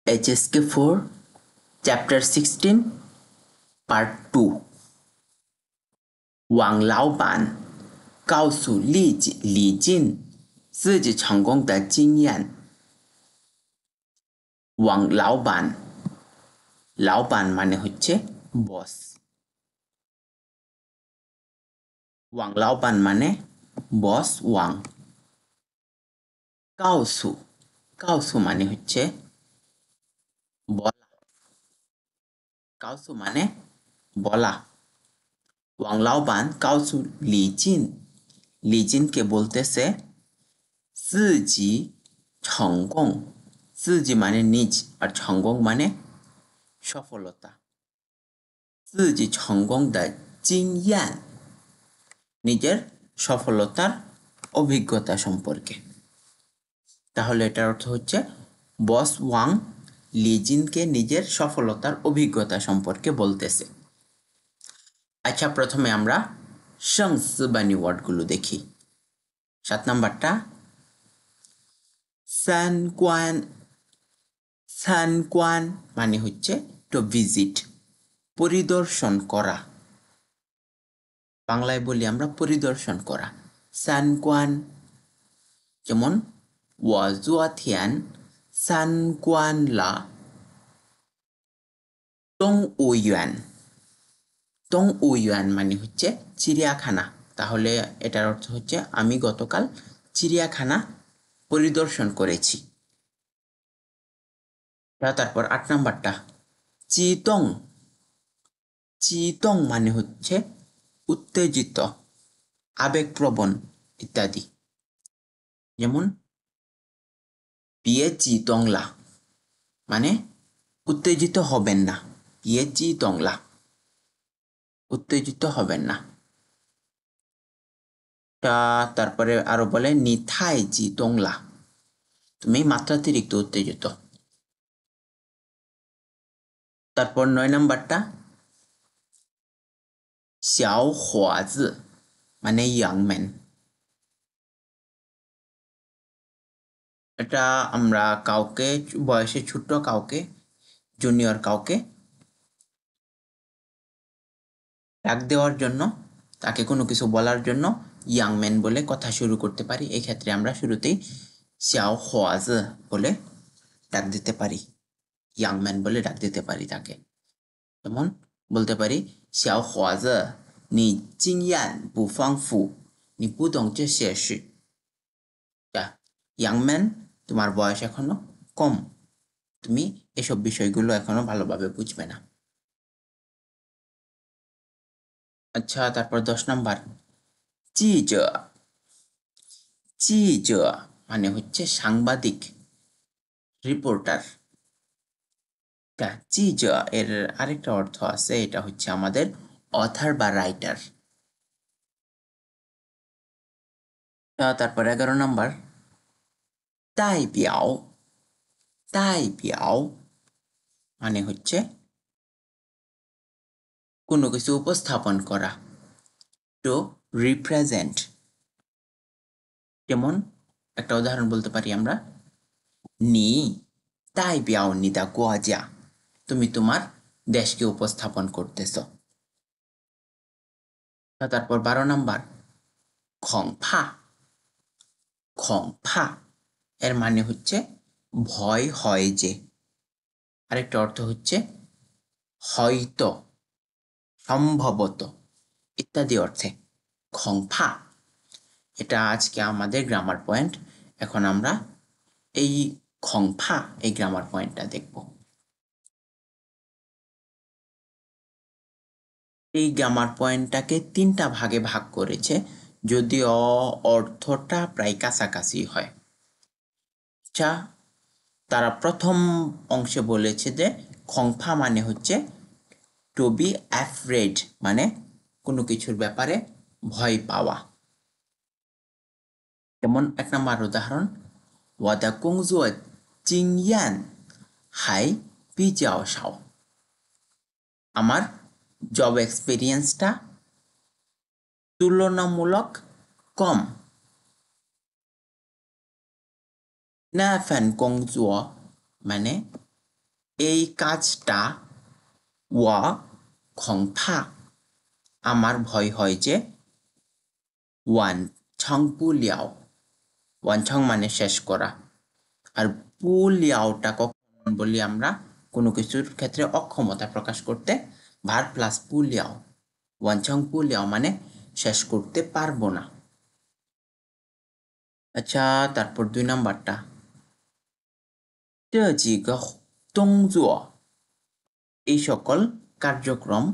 HSK4 Chapter 16 Part 2王老板告诉李静自己成功的经验。王老板মানে হচ্ছে বস।王老板মানে বস ওয়াং।告诉মানে হচ্ছে বলা।告诉মানে বলা।王老板告诉李静কে বলতেছে自己成功，自己মানে নিজ আর成功মানে সফলতা।自己成功的经验নিজের সফলতার অভিজ্ঞতা সম্পর্কে। তাহলে এটার অর্থ হচ্ছে বস ওয়াং লিজিনকে নিজের সফলতার অভিজ্ঞতা সম্পর্কে বলতেছে। আচ্ছা, প্রথমে আমরা সংস্বানী ওয়ার্ডগুলো দেখি। 7 নাম্বারটা参观মানে হচ্ছে টু ভিজিট, পরিদর্শন করা। বাংলায় বলি আমরা পরিদর্শন করা। 参观 যেমন 我昨天参观了动物园মানে হচ্ছে চিড়িয়াখানা। তাহলে এটার অর্থ হচ্ছে আমি গতকাল চিড়িয়াখানা পরিদর্শন করেছি। তারপর 8 নাম্বারটা চিতং মানে হচ্ছে উত্তেজিত, আবেগপ্রবণ ইত্যাদি। যেমন বিয়ে চিতংলা মানে উত্তেজিত হবেন না। বিয়ে চিতংলা উত্তেজিত হবেন না। তারপরে আরো বলে নিথাই চিতংলা তুমি মাত্রাতিরিক্ত উত্তেজিত। তারপর 9 নাম্বারটা 小伙子মানে ইয়াং ম্যান। এটা আমরা কাউকে বয়সে ছোট কাউকে, জুনিয়র কাউকে ডাক দেওয়ার জন্য, তাকে কোনো কিছু বলার জন্য ইয়াং ম্যান বলে কথা শুরু করতে পারি। এই ক্ষেত্রে আমরা শুরুতেই 小伙子বলে ডাক দিতে পারি, ইয়াং ম্যান বলে ডাক দিতে পারি তাকে। যেমন বলতে পারি 小伙子你经验不丰富，你不懂这些事。ইয়াং ম্যান তোমার বয়স এখনো কম, তুমি এসব বিষয়গুলো এখনো ভালোভাবে বুঝবে না। আচ্ছা, তারপর 10 নাম্বার 记者মানে হচ্ছে সাংবাদিক, রিপোর্টার। জিজ এর আরেকটা অর্থ আছে, এটা হচ্ছে আমাদের অথার বা রাইটার। তারপর 11 নাম্বার 代表মানে হচ্ছে কোনো কিছু উপস্থাপন করা, টু রিপ্রেজেন্ট। যেমন একটা উদাহরণ বলতে পারি আমরা 你代表你的国家তুমি তোমার দেশকে উপস্থাপন করতেছ। তারপর 12 নাম্বার 恐怕এর মানে হচ্ছে ভয় হয় যে। আরেকটা অর্থ হচ্ছে হয়তো, সম্ভবত ইত্যাদি অর্থে 恐怕। এটা আজকে আমাদের গ্রামার পয়েন্ট। এখন আমরা এই 恐怕এই গ্রামার পয়েন্টটা দেখব। এই গ্রামার পয়েন্টটাকে 3টা ভাগে ভাগ করেছে, যদিও অর্থটা প্রায় কাছাকাছি হয়। আচ্ছা, তারা প্রথম অংশে বলেছে যে 恐怕মানে হচ্ছে টু বি অ্যাফ্রেড মানে কোনো কিছুর ব্যাপারে ভয় পাওয়া। যেমন 1 নম্বর উদাহরণ 我的工作经验还比较少আমার জব এক্সপেরিয়েন্সটা তুলনামূলক কম। 那份工作মানে এই কাজটা ওয়া খংফা আমার ভয় হয় যে ওয়ান ছং পুলিয়াও ওয়ানছং মানে শেষ করা আর পুলিয়াওটা কখন বলি আমরা কোনো কিছুর ক্ষেত্রে অক্ষমতা প্রকাশ করতে ভার প্লাস পুলিয়াও ওয়ানছং পুলিয়াও মানে শেষ করতে পারবো না আচ্ছা তারপর 2 নাম্বারটা 这几个动作 এই সকল কার্যক্রম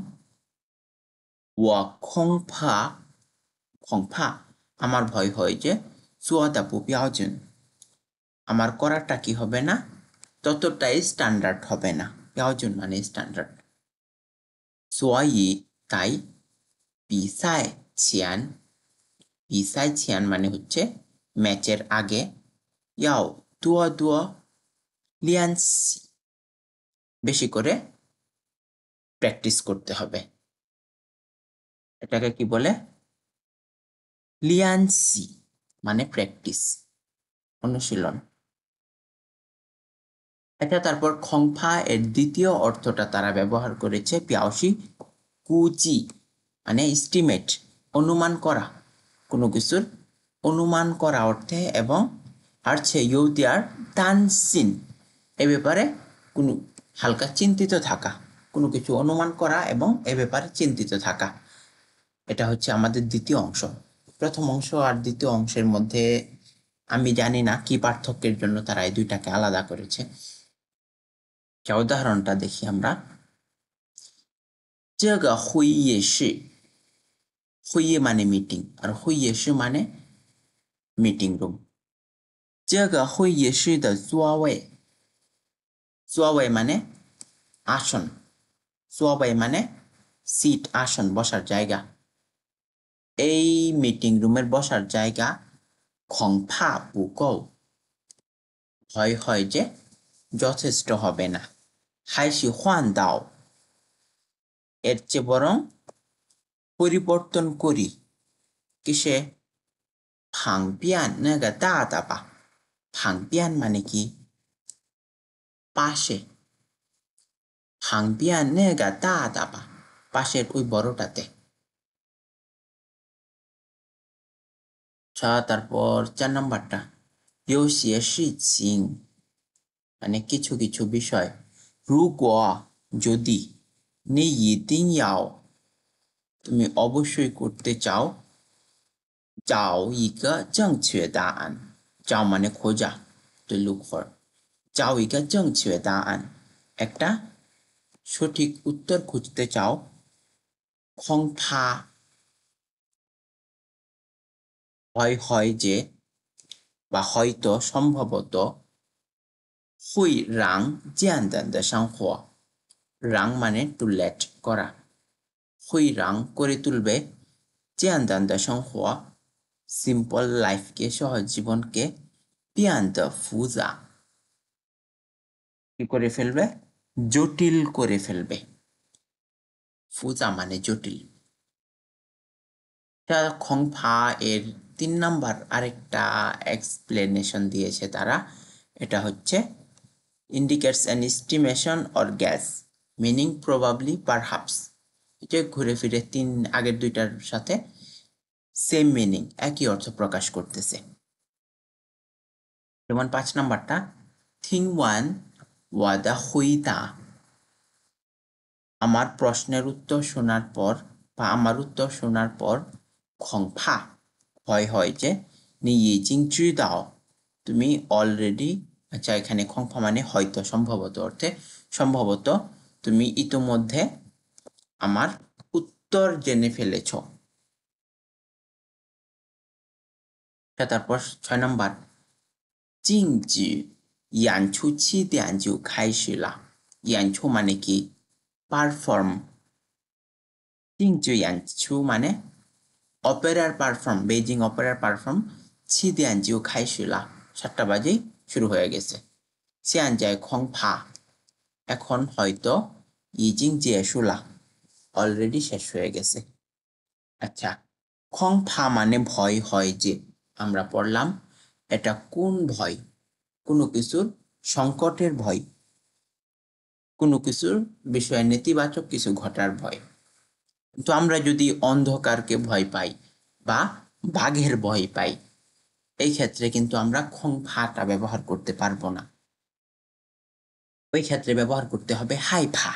我恐怕 আমার ভয় হয় যে 做的不标准 আমার করাটা কি হবে না ততটাই স্ট্যান্ডার্ড হবে না 标准মানে স্ট্যান্ডার্ড 所以 তাই 比赛前 মানে হচ্ছে ম্যাচের আগে 要多多练习 বেশি করে প্র্যাকটিস করতে হবে এটাকে কি বলে লিয়ানসি মানে প্র্যাকটিস অনুশীলন এটা তারপর খংফা এর দ্বিতীয় অর্থটা তারা ব্যবহার করেছে পিয়াওশি কুচি মানে এস্টিমেট অনুমান করা কোনো কিছুর অনুমান করা অর্থে এবং আরছে ইউদিয়ার তানসিন এ ব্যাপারে কোনো হালকা চিন্তিত থাকা কোনো কিছু অনুমান করা এবং এ ব্যাপারে চিন্তিত থাকা এটা হচ্ছে আমাদের দ্বিতীয় অংশ প্রথম অংশ আর দ্বিতীয় অংশের মধ্যে আমি জানি না কি পার্থক্যের জন্য তারা এই দুইটাকে আলাদা করেছে উদাহরণটা দেখি আমরা 这个会议室 会议মানে মিটিং আর会议室মানে মিটিং রুম 这个会议室的座位 মানে আসন 座位 মানে সিট আসন বসার জায়গা এই মিটিং রুমের বসার জায়গা খংফা বুকৌ ভয় হয় যে যথেষ্ট হবে না হাইসি হুয়ান দাও এর চেয়ে বরং পরিবর্তন করি কিসে ফাংবিয়ান নাগা দাদা বা ফাংবিয়ান মানে কি পাশে ফাংবিয়ান নাগা দাদা বা পাশের ওই বড়টাতে তারপর 4 নাম্বারটা 有些事情 মানে কিছু কিছু বিষয় 如果 যদি 你一定要 তুমি অবশ্যই করতে চাও 找一个正确答案 চাও মানে খোঁজা to look for 找一个正确答案 একটা সঠিক উত্তর খুঁজতে চাও 恐怕 ভয় হয় যে বা হয়তো সম্ভবত 会让简单的生活 রাং মানে টু লেট করা 会让 করে তুলবে 简单的生活 সিম্পল লাইফকে সহজ জীবনকে 变得复杂 কি করে ফেলবে জটিল করে ফেলবে ফুজা মানে জটিল এটা খংফা এর 3 নাম্বার আরেকটা এক্সপ্লেনেশন দিয়েছে তারা এটা হচ্ছে indicates an estimation or guess meaning probably perhaps এটা ঘুরে ফিরে আগের দুইটার সাথে সেম মিনিং একই অর্থ প্রকাশ করতেছে যেমন 5 নাম্বারটা 听完我的回答 আমার প্রশ্নের উত্তর শোনার পর বা আমার উত্তর শোনার পর খংফা ভয় হয় যে 你已经知道 তুমি অলরেডি আচ্ছা এখানে খংফা মানে হয়তো সম্ভবত অর্থে সম্ভবত তুমি ইতোমধ্যে আমার উত্তর জেনে ফেলেছ তারপর 6 নাম্বার 静止演出7点就开始了演出মানে কি পারফর্ম 静止演出মানে অপেরার পারফর্ম বেজিং অপেরার পারফর্ম 7点就开始了 7টা বাজেই শুরু হয়ে গেছে 现在恐怕 এখন হয়তো 已经结束了 অলরেডি শেষ হয়ে গেছে আচ্ছা খংফা মানে ভয় হয় যে আমরা পড়লাম এটা কোন ভয় কোনো কিছুর সংকটের ভয় কোনো কিছুর বিষয়ে নেতিবাচক কিছু ঘটার ভয়। কিন্তু আমরা যদি অন্ধকারকে ভয় পাই বা বাঘের ভয় পাই, এই ক্ষেত্রে কিন্তু আমরা খং ফাটা ব্যবহার করতে পারবো না। ওই ক্ষেত্রে ব্যবহার করতে হবে হাইফা।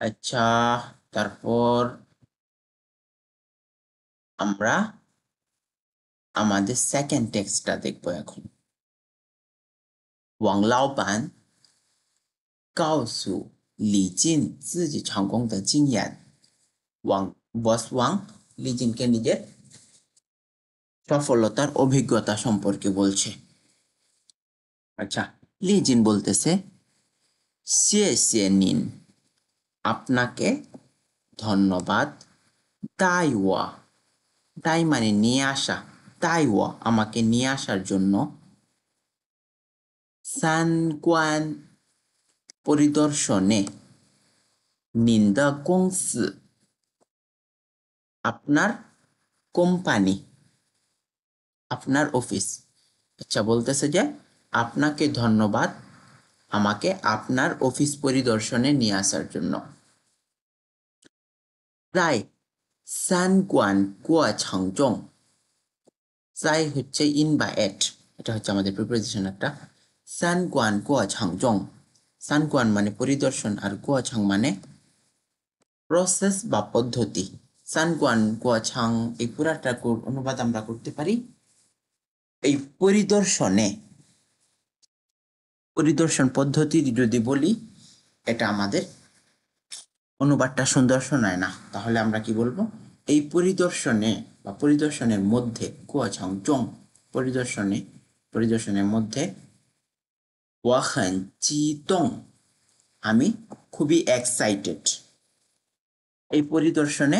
আচ্ছা, তারপর আমরা আমাদের সেকেন্ড টেক্সটটা দেখবো এখন।王老板告诉李静自己成功的经验。বস ওয়াং লি জিনকে নিজের সফলতার অভিজ্ঞতা সম্পর্কে বলছে। আচ্ছা, লি জিন বলতেছে, শেষে নিন, আপনাকে ধন্যবাদ। দাইওয়া, দাই মানে নিয়ে আসা, দাইওয়া আমাকে নিয়ে আসার জন্য। সানগুয়ান পরিদর্শনে। নিন্দা কংসি আপনার কোম্পানি, আপনার অফিস। আচ্ছা, বলতেছে যে আপনাকে ধন্যবাদ আমাকে আপনার অফিস পরিদর্শনে নিয়ে আসার জন্য। রায় সানগুয়ান কুয়া ছাংজং, সাই হচ্ছে ইন বা এট, এটা হচ্ছে আমাদের প্রিপোজিশন একটা। সানগুয়ান কুয়া ছাংজং, সানগুয়ান মানে পরিদর্শন আর কুয়া ছাং মানে প্রসেস বা পদ্ধতি। সানগুয়ান কুয়া ছাং এই পুরাটা অনুবাদ আমরা করতে পারি এই পরিদর্শনে, পরিদর্শন পদ্ধতি যদি বলি এটা আমাদের অনুবাদটা সুন্দর শোনায় না, তাহলে আমরা কি বলবো, এই পরিদর্শনে বা পরিদর্শনের মধ্যে কুয়াছং চং, পরিদর্শনের মধ্যে ওয়াহান চিতং, আমি খুবই এক্সাইটেড। এই পরিদর্শনে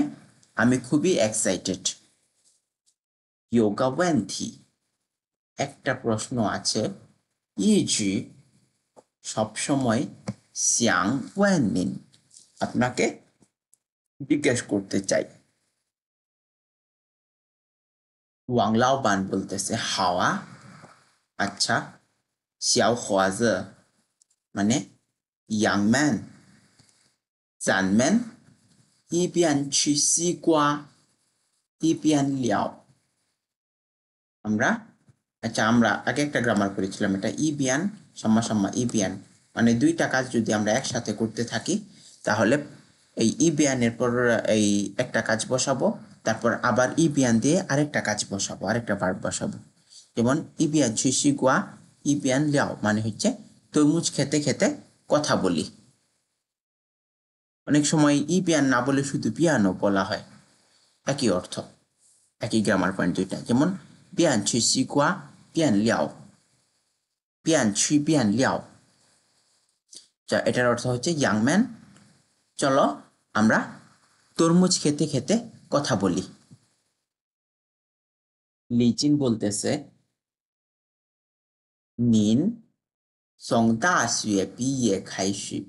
আমি খুবই এক্সাইটেড। যোগা ওয়েন্থি, একটা প্রশ্ন আছে। ইজি সবসময়, শ্যাং ওয়েন নিন আপনাকে জিজ্ঞেস করতে চাই। ওয়াং লাওবান বলতেছে হাওয়া, আচ্ছা। xiao huazi মানে young man, 咱们一边吃西瓜一边聊। আমরা আমরা আগে একটা গ্রামার করেছিলাম, এটা ইবিয়ান সাম্মা ইবিয়ান মানে দুইটা কাজ যদি আমরা একসাথে করতে থাকি তাহলে এই ইবিয়ানের পর এই একটা কাজ বসাবো, তারপর আবার ইবিয়ান দিয়ে আরেকটা কাজ বসাবো, আরেকটা ভার্ব বসাবো। যেমন ইবিয়ান ছুসি গুয়া ইবিয়ান লিয়াও মানে হচ্ছে তরমুজ খেতে খেতে কথা বলি। অনেক সময় ইবিয়ান না বলে শুধু পিয়ানো বলা হয়, একই অর্থ, একই গ্রামার পয়েন্ট দুইটা। যেমন বিয়ান ছুসি গুয়া বিয়ান লিয়াও, বিয়ান ছুই বিয়ান লিয়াও, এটার অর্থ হচ্ছে ইয়াং ম্যান চলো আমরা তরমুজ খেতে খেতে কথা বলি। লিচিন বলতেছে, নিন সং দাশুয়ে বিয়ে খাইশি,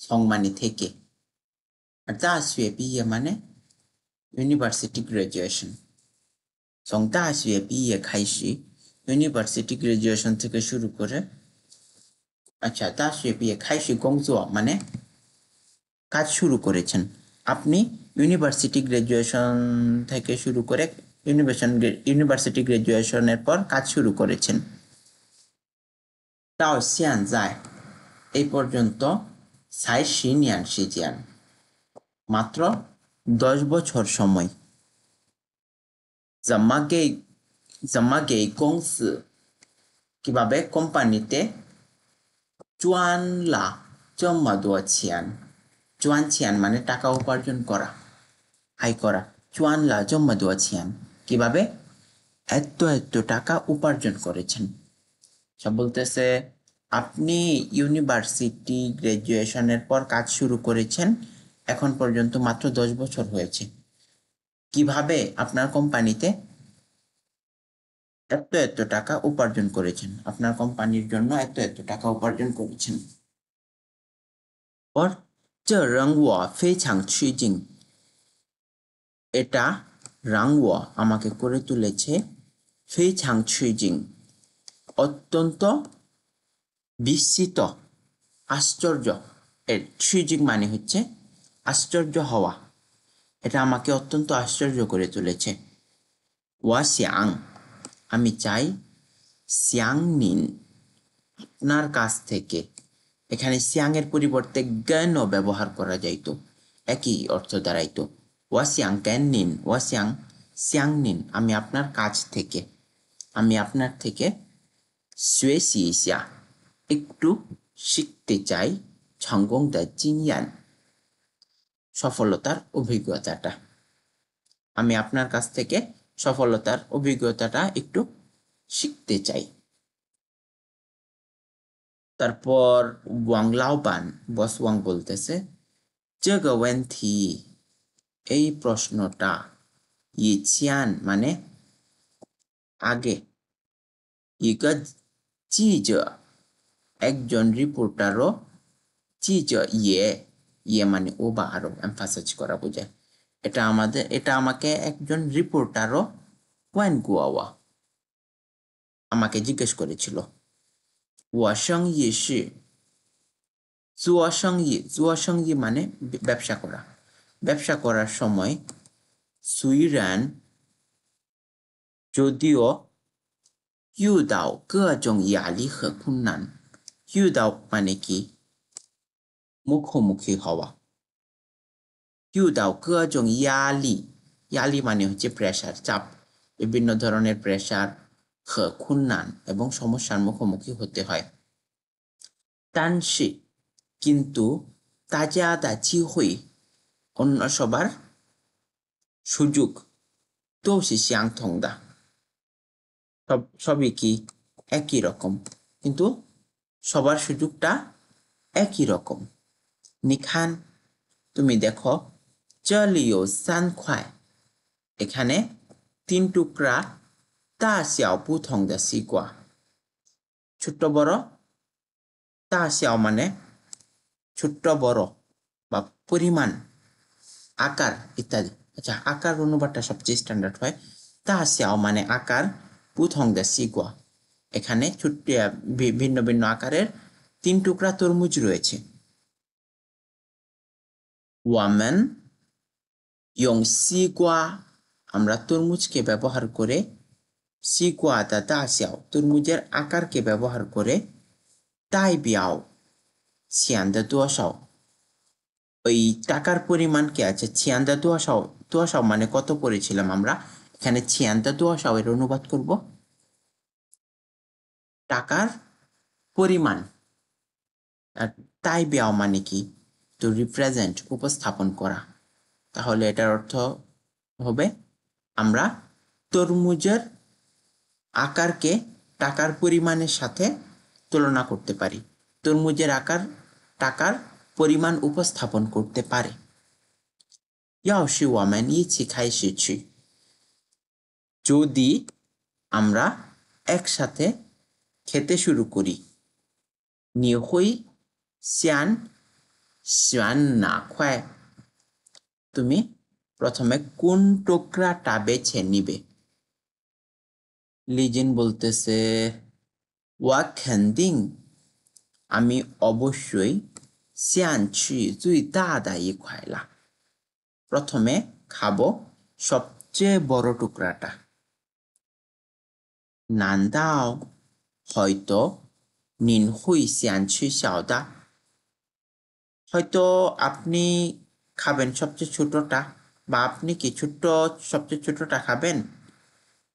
সং মানে থেকে, আর দাশুয়ে বিয়ে মানে ইউনিভার্সিটি গ্রাজুয়েশন। সং দাশুয়ে বিয়ে খাইশি ইউনিভার্সিটি গ্রাজুয়েশন থেকে শুরু করে। আচ্ছা, দাশুয়ে বিয়ে খাইশি গংজো মানে কাজ শুরু করেছেন। আপনি ইউনিভার্সিটি গ্রাজুয়েশন থেকে শুরু করে ইউনিভার্সিটি গ্রাজুয়েশনের পর কাজ শুরু করেছেন। তাও সিয়ান যায় এই পর্যন্ত, সাই সিনিয়ান সিজিয়ান মাত্র 10 বছর সময়। জাম্মাগে কংসি কিভাবে কোম্পানিতে চুয়ানলা চম্মাদুয়া ছিয়ান, চুয়ান ছিয়ান মানে টাকা উপার্জন করা, আয় করা। চুয়ানলা চম্মাদুয়া ছিয়ান কিভাবে এত টাকা উপার্জন করেছেন। সব বলতেছে আপনি ইউনিভার্সিটি গ্রাজুয়েশনের পর কাজ শুরু করেছেন, এখন পর্যন্ত মাত্র 10 বছর হয়েছে। কিভাবে আপনার কোম্পানিতে এত টাকা উপার্জন করেছেন, আপনার কোম্পানির জন্য এত টাকা উপার্জন করেছেন। और这让我非常吃惊, এটা রাংও আমাকে করে তুলেছে非常吃惊, অত্যন্ত বিস্মিত। আশ্চর্য এর সুইজিক মানে হচ্ছে আশ্চর্য হওয়া। এটা আমাকে অত্যন্ত আশ্চর্য করে তুলেছে। ওয়া শিয়াং আমি চাই, শিয়াং নিন আপনার কাছ থেকে। এখানে শিয়াং এর পরিবর্তে জ্ঞানও ব্যবহার করা যাইত, একই অর্থ দাঁড়াইতো। ওয়া শিয়াং জ্ঞান নিন, ওয়া শিয়াং শিয়াং নিন আমি আপনার কাছ থেকে, আমি আপনার থেকে 学习一下একটু শিখতে চাই 成功的经验 সফলতার অভিজ্ঞতাটা। আমি আপনার কাছ থেকে সফলতার অভিজ্ঞতাটা একটু শিখতে চাই। তারপর ওয়াং লাওবান বস ওয়াং বলতেছে 这个问题 এই প্রশ্নটা 以前 মানে আগে 一个记者 একজন রিপোর্টারও 记者也মানে ও বা আরো এমফাসাইজ করা বোঝায়। এটা আমাকে একজন রিপোর্টারও ওয়ান গুয়াওয়া আমাকে জিজ্ঞেস করেছিল। 我生意是做生意মানে ব্যবসা করা। ব্যবসা করার সময় 虽然 যদিও 遇到各种压力和困难 遇到মানে কি মুখোমুখি হওয়া। 遇到各种压力 压力মানে হচ্ছে প্রেসার, চাপ, বিভিন্ন ধরনের প্রেসার 和困难 এবং সমস্যার মুখোমুখি হতে হয়। 但是 কিন্তু 大家的机会 অন্য সবার সুযোগ 都是相同的 সবই কি একই রকম, কিন্তু সবার সুযোগটা একই রকম। 你看 তুমি দেখো 这里有3块 এখানে 3 টুকরা 大小不同的西瓜 ছোট বড় 大小মানে ছোট বড় বা পরিমাণ, আকার ইত্যাদি। আচ্ছা, আকার অনুবাদটা সবচেয়ে স্ট্যান্ডার্ড হয়। 大小মানে আকার, 不同的西瓜 এখানে ছোট্ট ভিন্ন ভিন্ন আকারের 3 টুকরা তরমুজ রয়েছে। 我们用西瓜 আমরা তরমুজকে ব্যবহার করে 西瓜的大小 তরমুজের আকারকে ব্যবহার করে 代表钱的多少 ওই টাকার পরিমাণকে আছে 钱的多少 মানে কত পড়েছিলাম আমরা, এখানে 钱的多少এর অনুবাদ করব টাকার পরিমাণ। আর 代表মানে কি, তো রিপ্রেজেন্ট উপস্থাপন করা। তাহলে এটার অর্থ হবে আমরা তরমুজের আকারকে টাকার পরিমাণের সাথে তুলনা করতে পারি। তরমুজের আকার টাকার পরিমাণ উপস্থাপন করতে পারে। 要是我们一起开始去 যদি আমরা একসাথে খেতে শুরু করি। 你会先选哪块 তুমি প্রথমে কোন টুকরাটা বেছে নিবে। লিজিন বলতেছে 我肯定 আমি অবশ্যই 先去最大的一块啦 প্রথমে খাবো সবচেয়ে বড় টুকরাটা। 难道 হয়তো 您会先去小的 হয়তো আপনি খাবেন সবচেয়ে ছোটটা, বা আপনি কি সবচেয়ে ছোটটা খাবেন।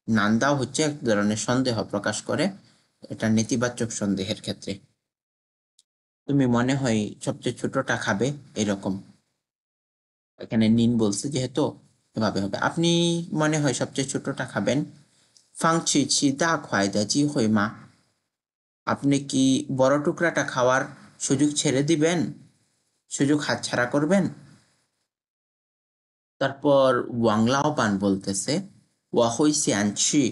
নান্দাও হচ্ছে এক ধরনের সন্দেহ প্রকাশ করে, এটা নেতিবাচক সন্দেহের ক্ষেত্রে। তুমি মনে হয় সবচেয়ে ছোটটা খাবে এরকম, এখানে নিন বলছে যেহেতু এভাবে হবে। আপনি মনে হয় সবচেয়ে ছোটটা খাবেন। 放弃吃大块的机会吗 আপনি কি বড় টুকরাটা খাওয়ার সুযোগ ছেড়ে দিবেন, সুযোগ হাতছাড়া করবেন। তারপর ওয়াং লাওবান বলতেছে 我会先去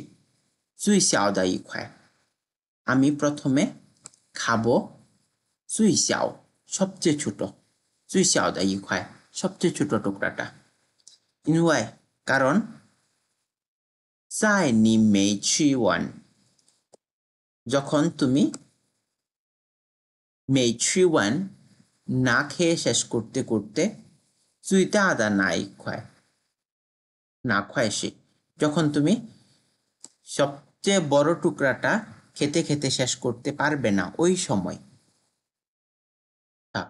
最小的一块 আমি প্রথমে খাবো 最小 সবচেয়ে ছোট 最小的一块 সবচেয়ে ছোট টুকরাটা। 因为 কারণ 在你没去完 যখন তুমি 每吃完 না খেয়ে শেষ করতে করতে 最大的那一块 না খায় সে যখন তুমি সবচেয়ে বড় টুকরাটা খেতে খেতে শেষ করতে পারবে না ওই সময় তা,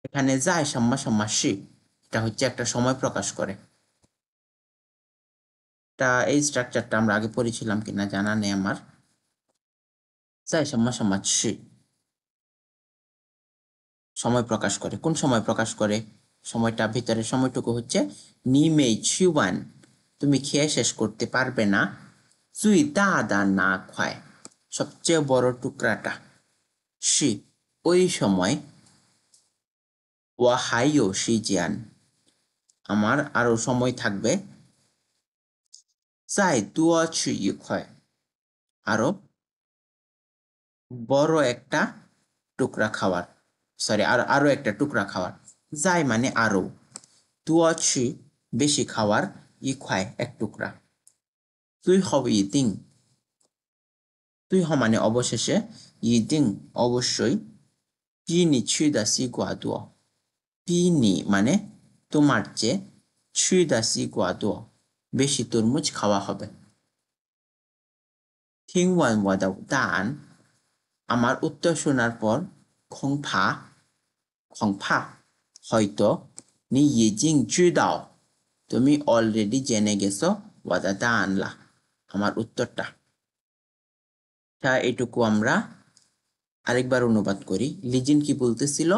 এখানে যায় সাম্মা সাম্মা সি এটা হচ্ছে একটা সময় প্রকাশ করে এই স্ট্রাকচারটা আমরা আগে পড়েছিলাম কিনা জানা নেই আমার যায় সাম্মা সাম্মা সি সময় প্রকাশ করে কোন সময় প্রকাশ করে সময়টা ভিতরে সময়টুকু হচ্ছে নি মেই চিওয়ান তুমি খেয়ে শেষ করতে পারবে না চুই দাদা না খায় সবচেয়ে বড় টুকরাটা সি ওই সময় ওয়া হাইও সি জিয়ান আমার আরো সময় থাকবে চাই তুয়া ছি ইউখায় আরো বড় একটা টুকরা খাওয়ার সরি আরো একটা টুকরা খাওয়ার যাই মানে আরো তুয়া ছি বেশি খাওয়ার ইখায় এক টুকরা তুই হবে ইতিং তুই হ মানে অবশেষে ইতিং অবশ্যই পিনি ছুদা সি গুয়াদুয়া পিনি মানে তোমার চেয়ে ছুদা সি গুয়াদুয়া বেশি তরমুজ খাওয়া হবে 听完我的答案 আমার উত্তর শোনার পর খংফা হয়তো 你已经知道 তুমি অলরেডি জেনে গেছো 我的答案লা আমার উত্তরটা এটুকু আমরা আরেকবার অনুবাদ করি লিজিন কি বলতেছিল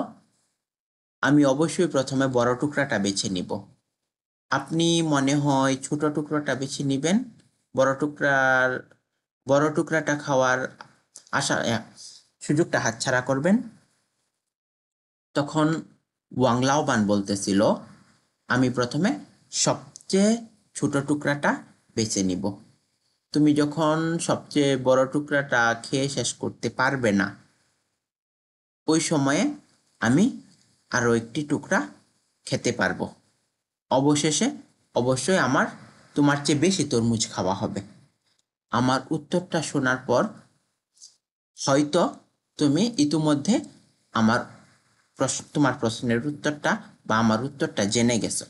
আমি অবশ্যই প্রথমে বড় টুকরাটা বেছে নিব আপনি মনে হয় ছোট টুকরাটা বেছে নেবেন বড় টুকরাটা খাওয়ার সুযোগটা হাতছাড়া করবেন তখন ওয়াংলাওবান বলতেছিল আমি প্রথমে সবচেয়ে ছোট টুকরাটা বেছে নিব তুমি যখন সবচেয়ে বড় টুকরাটা খেয়ে শেষ করতে পারবে না ওই সময়ে আমি আরো একটি টুকরা খেতে পারবো অবশেষে অবশ্যই আমার তোমার চেয়ে বেশি তরমুজ খাওয়া হবে আমার উত্তরটা শোনার পর হয়তো তুমি ইতিমধ্যে তোমার প্রশ্নের উত্তরটা বা আমার উত্তরটা জেনে গেছো